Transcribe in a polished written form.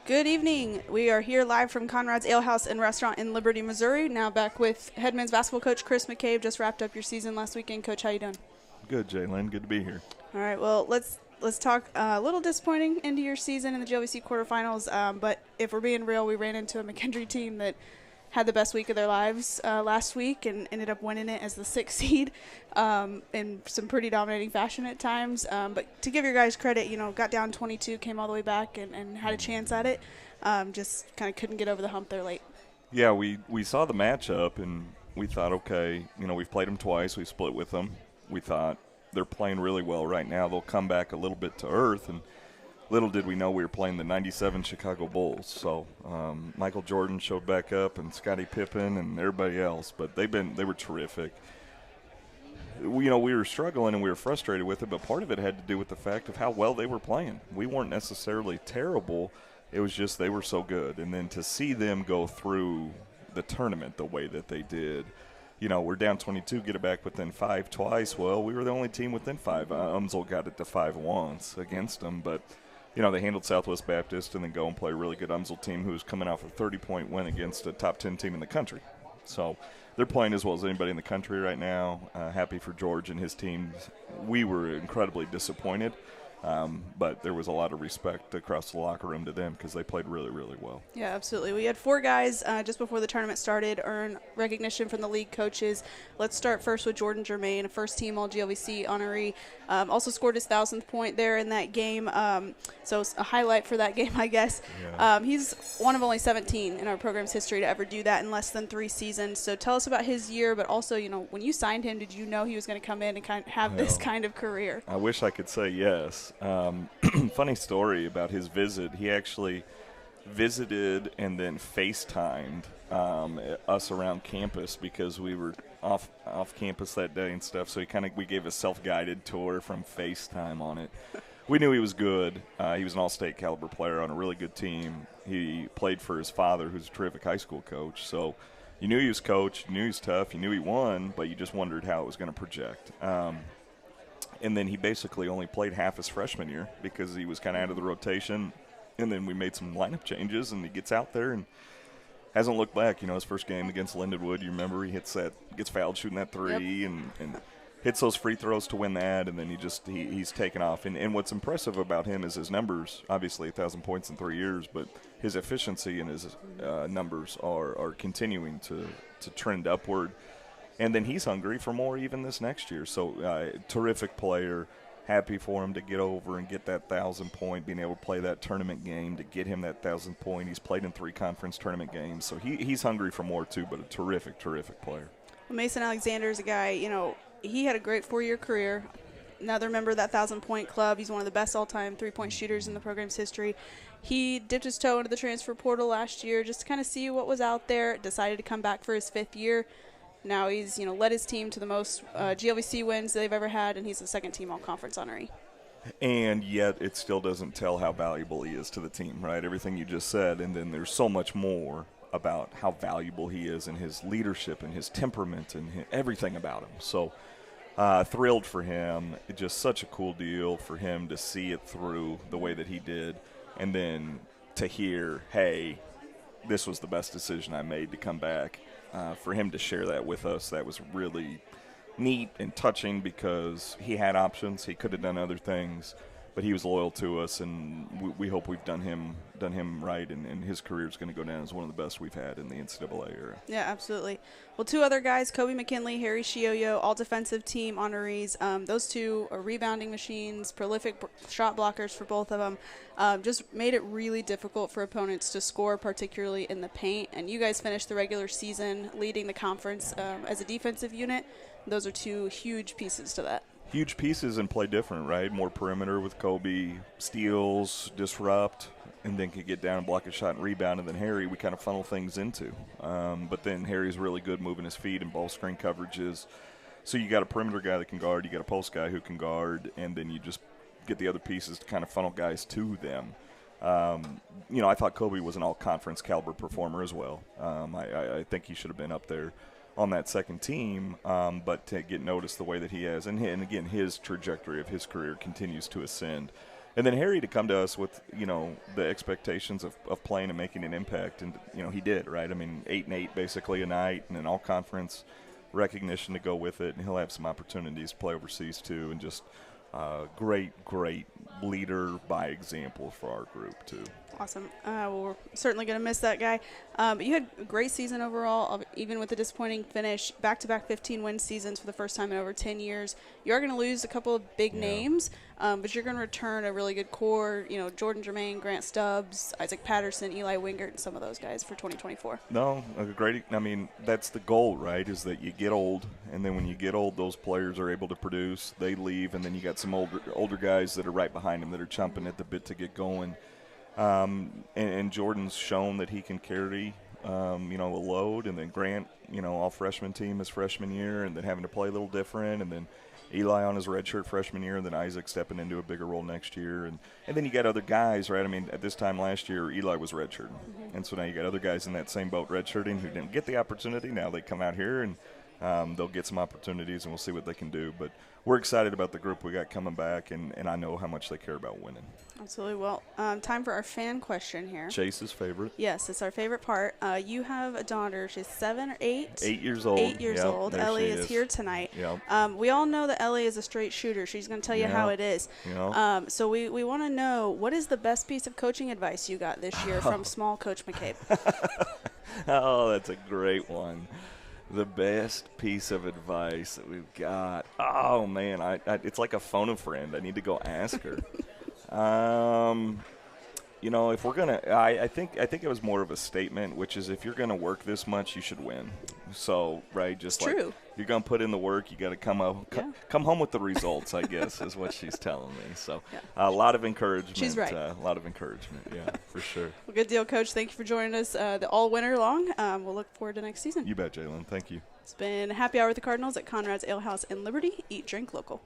Good evening. We are here live from Conrad's Ale House and Restaurant in Liberty, Missouri. Now back with head men's basketball coach Chris McCabe. Just wrapped up your season last weekend. Coach, how you doing? Good, Jalen. Good to be here. All right. Well, let's talk a little disappointing into your season in the GLVC quarterfinals. But if we're being real, we ran into a McKendree team that had the best week of their lives last week and ended up winning it as the 6th seed in some pretty dominating fashion at times. But to give your guys credit, got down 22, came all the way back and had a chance at it. Just kind of couldn't get over the hump there late. Yeah, we saw the matchup, and we thought, okay, we've played them twice. We split with them. We thought they're playing really well right now. They'll come back a little bit to earth, and little did we know we were playing the 97 Chicago Bulls. So Michael Jordan showed back up, and Scottie Pippen, and everybody else. But they were terrific. We were struggling and we were frustrated with it, but part of it had to do with the fact of how well they were playing. We weren't necessarily terrible. It was just they were so good. And then to see them go through the tournament the way that they did, we're down 22, get it back within 5 twice. Well, we were the only team within 5. Umsel got it to 5 once against them, but they handled Southwest Baptist and then go and play a really good Umsel team who's coming off a 30-point win against a top 10 team in the country. So they're playing as well as anybody in the country right now. Happy for George and his team. We were incredibly disappointed, but there was a lot of respect across the locker room to them because they played really, really well. Yeah, absolutely. We had 4 guys just before the tournament started earn recognition from the league coaches. Let's start first with Jordan Germain, a first-team All-GLVC honoree. Also scored his 1,000th point there in that game, so it's a highlight for that game, I guess. Yeah. He's one of only 17 in our program's history to ever do that in less than 3 seasons. So tell us about his year, but also, when you signed him, did you know he was going to come in and kind of have this kind of career? I wish I could say yes. Funny story about his visit. He actually visited and then FaceTimed us around campus because we were off campus that day and stuff. So we gave a self-guided tour from FaceTime on it. We knew he was good. He was an all-state caliber player on a really good team. He played for his father, who's a terrific high school coach. So you knew he was coach, you knew he was tough, you knew he won, but you just wondered how it was going to project. And then he basically only played half his freshman year because he was kind of out of the rotation. And then we made some lineup changes, and he gets out there and hasn't looked back. His first game against Lindenwood, you remember he gets fouled shooting that 3 Yep. and hits those free throws to win that, and then he's taken off. And what's impressive about him is his numbers. Obviously, 1,000 points in 3 years, but his efficiency and his numbers are continuing to trend upward. And then he's hungry for more even this next year. So terrific player. Happy for him to get over and get that 1,000 point, being able to play that tournament game to get him that 1,000 point. He's played in 3 conference tournament games. So he's hungry for more too, but a terrific, terrific player. Well, Mason Alexander is a guy, he had a great 4-year career. Another member of that 1,000-point club. He's one of the best all-time 3-point shooters in the program's history. He dipped his toe into the transfer portal last year just to kind of see what was out there, decided to come back for his 5th year. Now he's, led his team to the most GLVC wins they've ever had, and he's the 2nd-team all-conference honoree. And yet it still doesn't tell how valuable he is to the team, right? Everything you just said, and then there's so much more about how valuable he is and his leadership and his temperament and everything about him. So thrilled for him. Just such a cool deal for him to see it through the way that he did, and then to hear, hey, this was the best decision I made to come back. For him to share that with us, that was really neat and touching because he had options. He could have done other things, but he was loyal to us, and we hope we've done him right, and his career is going to go down as one of the best we've had in the NCAA era. Yeah, absolutely. Well, 2 other guys, Kobe McKinley, Harry Shioyo, all defensive team honorees. Those 2 are rebounding machines, prolific shot blockers for both of them. Just made it really difficult for opponents to score, particularly in the paint. And you guys finished the regular season leading the conference as a defensive unit. Those are 2 huge pieces to that. Huge pieces and play different, right? More perimeter with Kobe, steals, disrupt, and then could get down and block a shot and rebound. And then Harry, we kind of funnel things into. But then Harry's really good moving his feet and ball screen coverages. So you got a perimeter guy that can guard, you got a post guy who can guard, and then you just get the other pieces to kind of funnel guys to them. I thought Kobe was an all-conference caliber performer as well. I think he should have been up there on that 2nd team, but to get noticed the way that he has, and again, his trajectory of his career continues to ascend. And then Harry to come to us with, the expectations of playing and making an impact. And, he did, right? I mean, 8-8 basically a night and an all-conference recognition to go with it. And he'll have some opportunities to play overseas too. And just great leader by example for our group too. Awesome. Well, we're certainly going to miss that guy. But you had a great season overall, even with the disappointing finish. Back-to-back 15-win seasons for the first time in over 10 years. You are going to lose a couple of big names, but you're going to return a really good core. Jordan Germain, Grant Stubbs, Isaac Patterson, Eli Wingert, and some of those guys for 2024. No, great. I mean, that's the goal, right, is that you get old, and then when you get old, those players are able to produce. They leave, and then you got some older guys that are right behind them that are chomping at the bit to get going. And Jordan's shown that he can carry, a load. And then Grant, all freshman team his freshman year, and then having to play a little different. And then Eli on his redshirt freshman year, and then Isaac stepping into a bigger role next year. And then you got other guys, right? I mean, at this time last year, Eli was redshirting. Mm-hmm. And so now you got other guys in that same boat redshirting who didn't get the opportunity. Now they come out here and they'll get some opportunities, and we'll see what they can do. But we're excited about the group we got coming back, and I know how much they care about winning. Absolutely. Well, time for our fan question here. Chase's favorite. Yes, it's our favorite part. You have a daughter. She's 7 or 8? 8 years old. 8 years old. Ellie is here tonight. Yep. We all know that Ellie is a straight shooter. She's going to tell you how it is. Yep. So we want to know, what is the best piece of coaching advice you got this year from small Coach McCabe? Oh, that's a great one. The best piece of advice that we've got. Oh, man, it's like a phone a friend. I need to go ask her. If we're going to – I think it was more of a statement, which is if you're going to work this much, you should win. So, right, just it's like true. You're going to put in the work, you got to come home with the results, I guess, is what she's telling me. So, a lot of encouragement. She's right. A lot of encouragement, yeah, for sure. Well, good deal, Coach. Thank you for joining us all winter long. We'll look forward to next season. You bet, Jalen. Thank you. It's been Happy Hour with the Cardinals at Conrad's Ale House in Liberty. Eat, drink, local.